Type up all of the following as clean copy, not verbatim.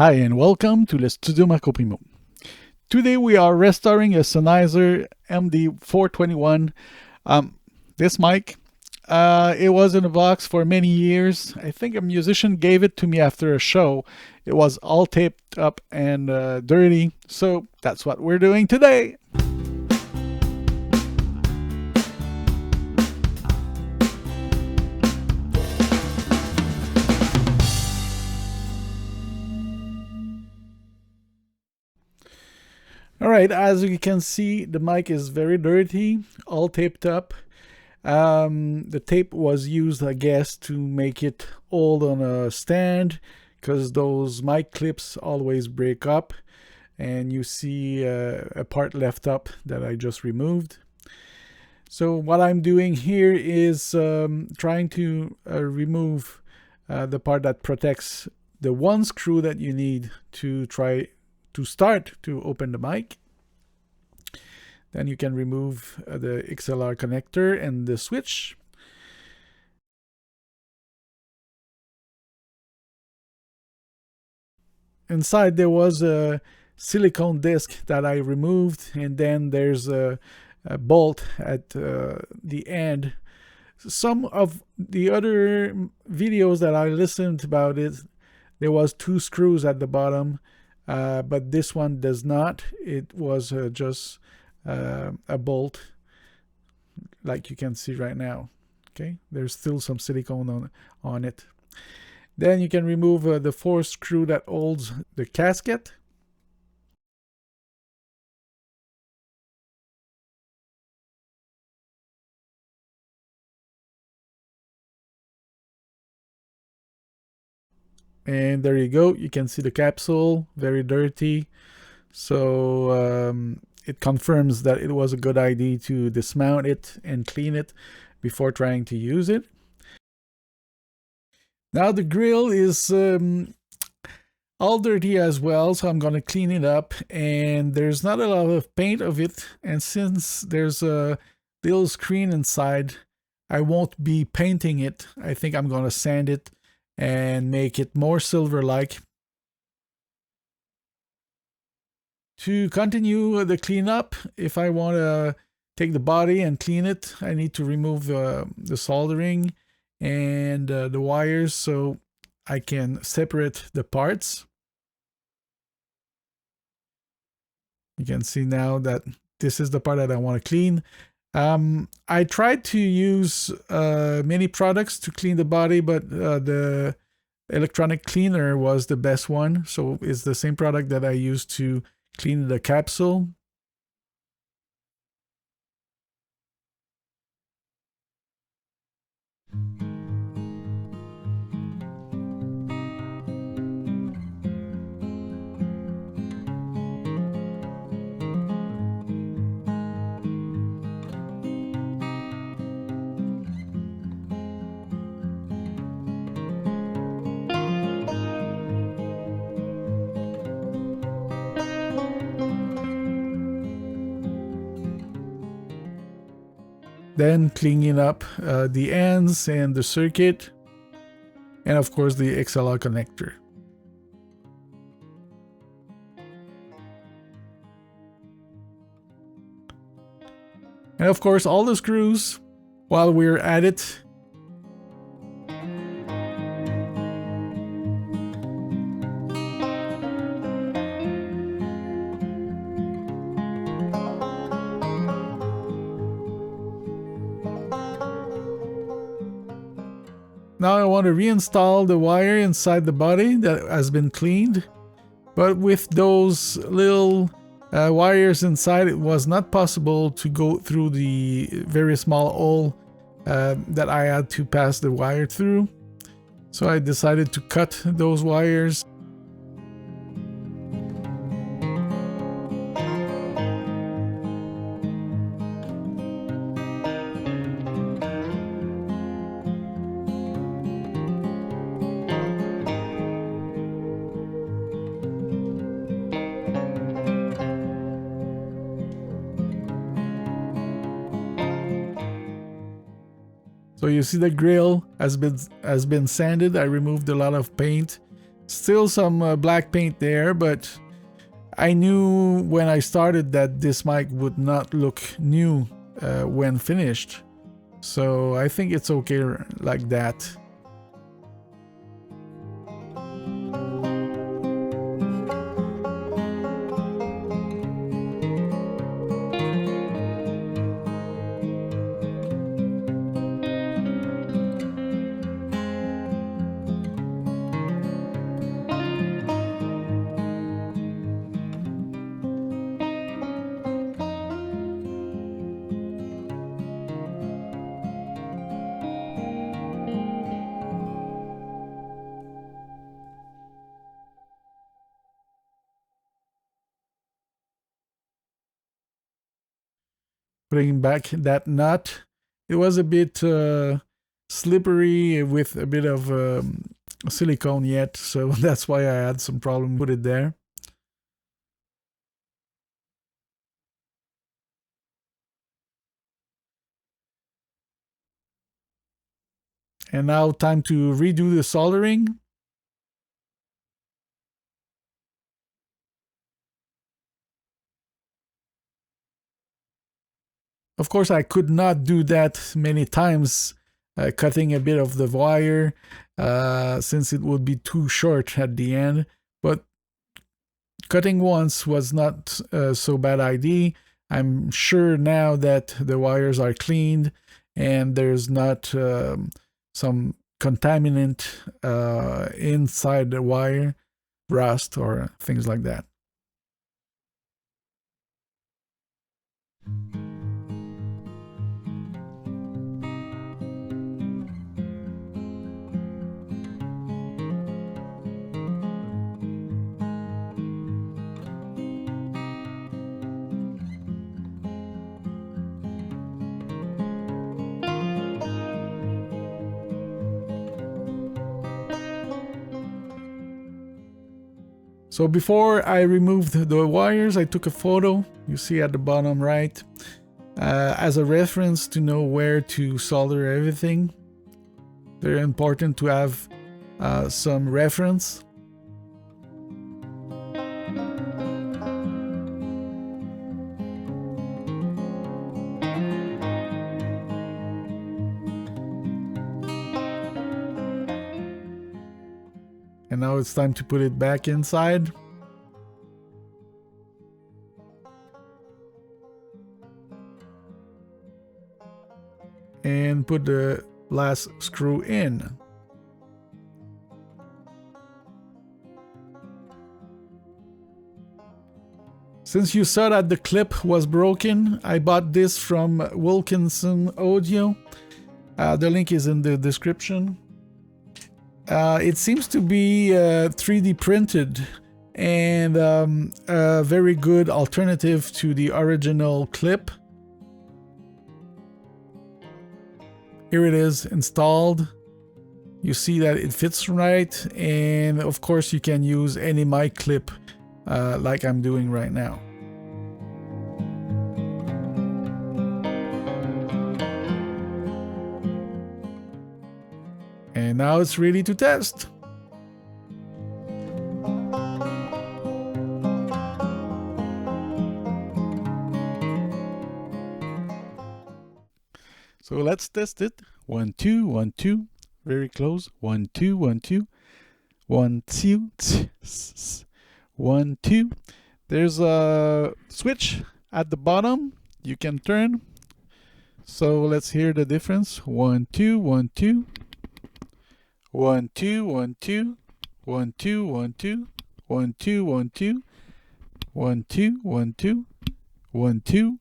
Hi and welcome to the Studio Marco Primeau. Today we are restoring a Sennheiser MD421. This mic, it was in a box for many years. I think a musician gave it to me after a show. It was all taped up and dirty, so that's what we're doing today. All right, as you can see, the mic is very dirty, all taped up. The tape was used, I guess, to make it hold on a stand because those mic clips always break up. And you see a part left up that I just removed. So what I'm doing here is trying to remove the part that protects the one screw that you need to try to start to open the mic. Then you can remove the XLR connector and the switch. Inside there was a silicone disc that I removed, and then there's a bolt at the end. Some of the other videos that I listened about it, there was 2 screws at the bottom, but this one does not. It was just a bolt, like you can see right now. Okay, there's still some silicone on it. Then you can remove the 4th screw that holds the gasket. And there you go. You can see the capsule, very dirty. So it confirms that it was a good idea to dismount it and clean it before trying to use it. Now the grill is all dirty as well, so I'm going to clean it up. And there's not a lot of paint of it. And since there's a little screen inside, I won't be painting it. I think I'm going to sand it and make it more silver-like. To continue the cleanup, if I want to take the body and clean it, I need to remove the soldering and the wires so I can separate the parts. You can see now that this is the part that I want to clean. I tried to use many products to clean the body, but the electronic cleaner was the best one. So it's the same product that I used to clean the capsule. Then cleaning up the ends and the circuit, and of course the XLR connector. And of course all the screws while we're at it. Now I want to reinstall the wire inside the body that has been cleaned, but with those little wires inside, it was not possible to go through the very small hole that I had to pass the wire through. So I decided to cut those wires. So you see the grill has been sanded. I removed a lot of paint Still some black paint there, but I knew when I started that this mic would not look new when finished. So I think it's okay like that. Putting back that nut, it was a bit slippery with a bit of silicone yet, so that's why I had some problem with it there. And now time to redo the soldering. Of course, I could not do that many times, cutting a bit of the wire, since it would be too short at the end. But cutting once was not so bad idea. I'm sure now that the wires are cleaned and there's not some contaminant inside the wire, rust or things like that. So before I removed the wires, I took a photo, you see at the bottom right, as a reference to know where to solder everything. Very important to have some reference. And now it's time to put it back inside. And put the last screw in. Since you saw that the clip was broken, I bought this from Wilkinson Audio. The link is in the description. It seems to be 3D printed and a very good alternative to the original clip. Here it is installed. You see that it fits right, and of course you can use any mic clip like I'm doing right now. And now it's ready to test. So let's test it. 1 2 1 2, very close. 1 2 1 2 1 2 1 2. There's a switch at the bottom you can turn. So let's hear the difference. 1 2 1 2 1 2 1 2 1 2 1 2 1 2 1 2 1 2 1 2 1 2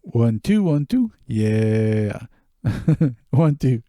1 2 1 2. Yeah. 1 2.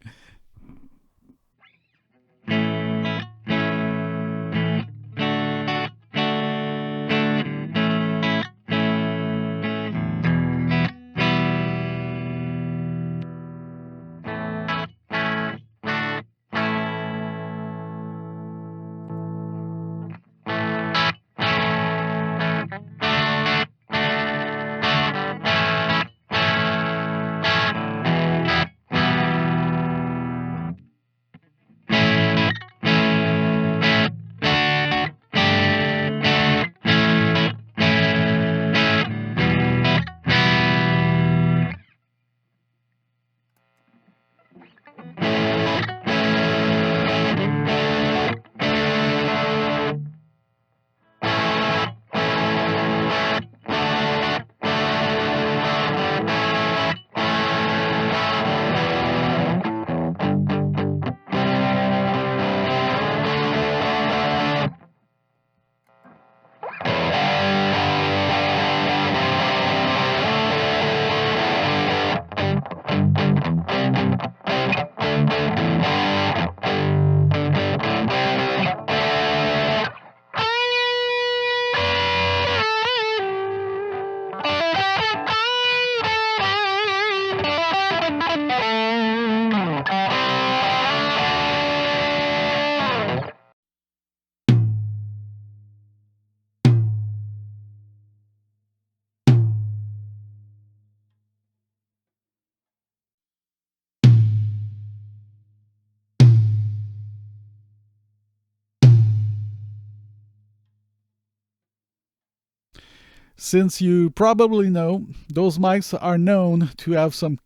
Since you probably know, those mics are known to have some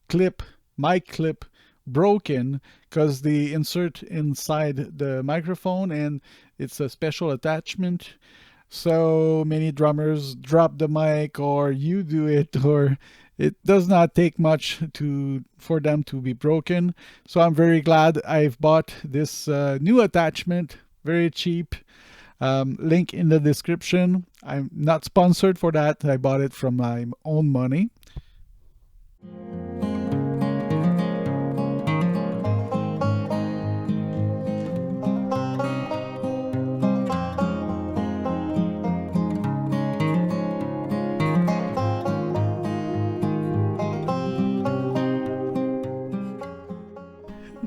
mic clip broken because they insert inside the microphone and it's a special attachment. So many drummers drop the mic, or you do it, or it does not take much for them to be broken. So I'm very glad I've bought this new attachment, very cheap. Link in the description. I'm not sponsored for that. I bought it from my own money.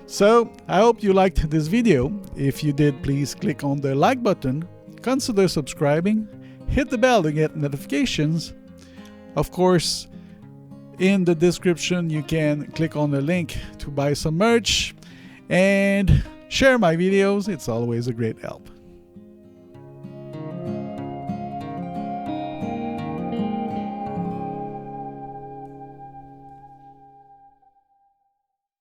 So I hope you liked this video. If you did, please click on the like button, consider subscribing, hit the bell to get notifications. Of course, in the description you can click on the link to buy some merch and share my videos. It's always a great help.